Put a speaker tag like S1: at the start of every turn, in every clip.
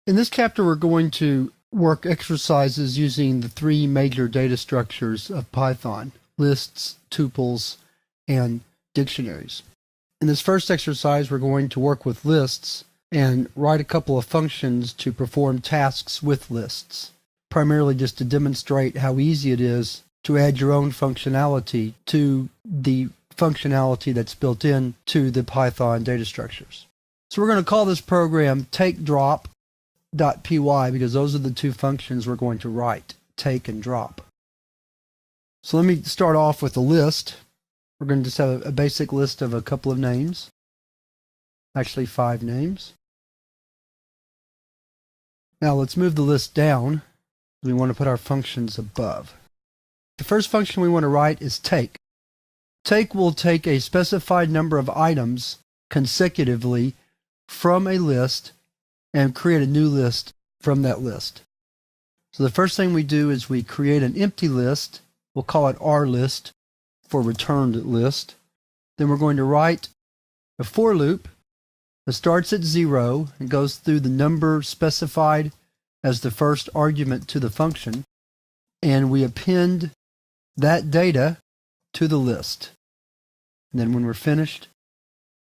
S1: In this chapter, we're going to work exercises using the three major data structures of Python: lists, tuples, and dictionaries. In this first exercise, we're going to work with lists and write a couple of functions to perform tasks with lists, primarily just to demonstrate how easy it is to add your own functionality to the functionality that's built in to the Python data structures. So we're going to call this program takeDrop.py because those are the two functions we're going to write, take and drop. So let me start off with a list. We're going to just have a basic list of a couple of names, actually 5 names. Now let's move the list down. We want to put our functions above. The first function we want to write is take. Take will take a specified number of items consecutively from a list and create a new list from that list. So the first thing we do is we create an empty list. We'll call it rList for returned list. Then we're going to write a for loop that starts at 0 and goes through the number specified as the first argument to the function, and we append that data to the list. And then when we're finished,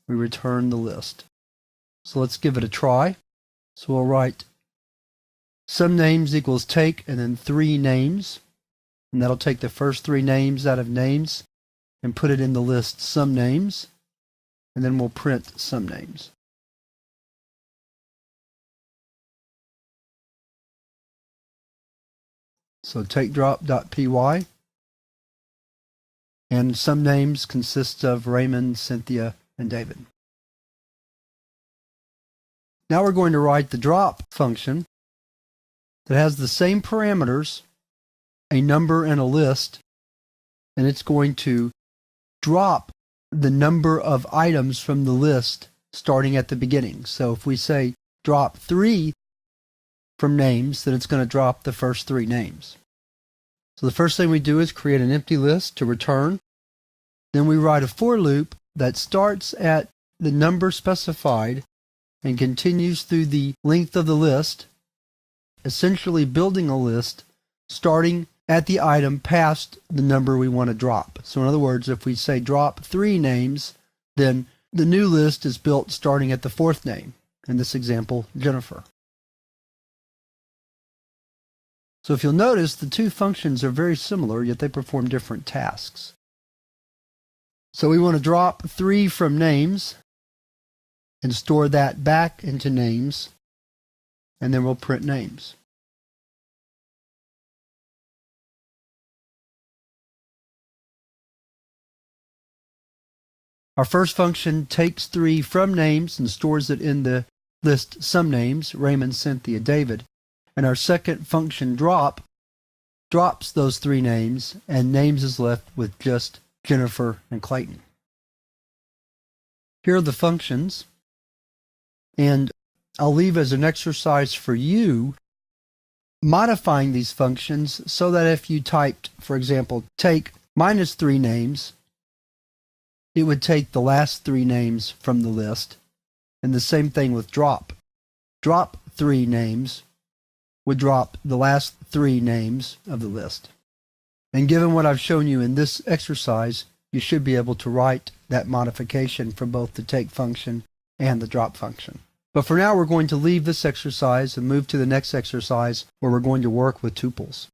S1: we return the list. So let's give it a try. So we'll write some names equals take and then 3 names, and that'll take the first 3 names out of names and put it in the list some names, and then we'll print some names. So takeDrop.py, and some names consist of Raymond, Cynthia, and David. Now we're going to write the drop function that has the same parameters, a number and a list, and it's going to drop the number of items from the list starting at the beginning. So if we say drop 3 from names, then it's going to drop the first 3 names. So the first thing we do is create an empty list to return. Then we write a for loop that starts at the number specified and continues through the length of the list, essentially building a list starting at the item past the number we want to drop. So in other words, if we say drop 3 names, then the new list is built starting at the 4th name. In this example, Jennifer. So if you'll notice, the two functions are very similar, yet they perform different tasks. So we want to drop 3 from names and store that back into names, and then we'll print names. Our first function takes 3 from names and stores it in the list some names, Raymond, Cynthia, David. And our second function drop drops those 3 names, and names is left with just Jennifer and Clayton. Here are the functions, and I'll leave as an exercise for you modifying these functions so that if you typed, for example, take -3 names, it would take the last 3 names from the list, and the same thing with drop. Drop 3 names would drop the last 3 names of the list. And given what I've shown you in this exercise, you should be able to write that modification for both the take function and the drop function. But for now, we're going to leave this exercise and move to the next exercise where we're going to work with tuples.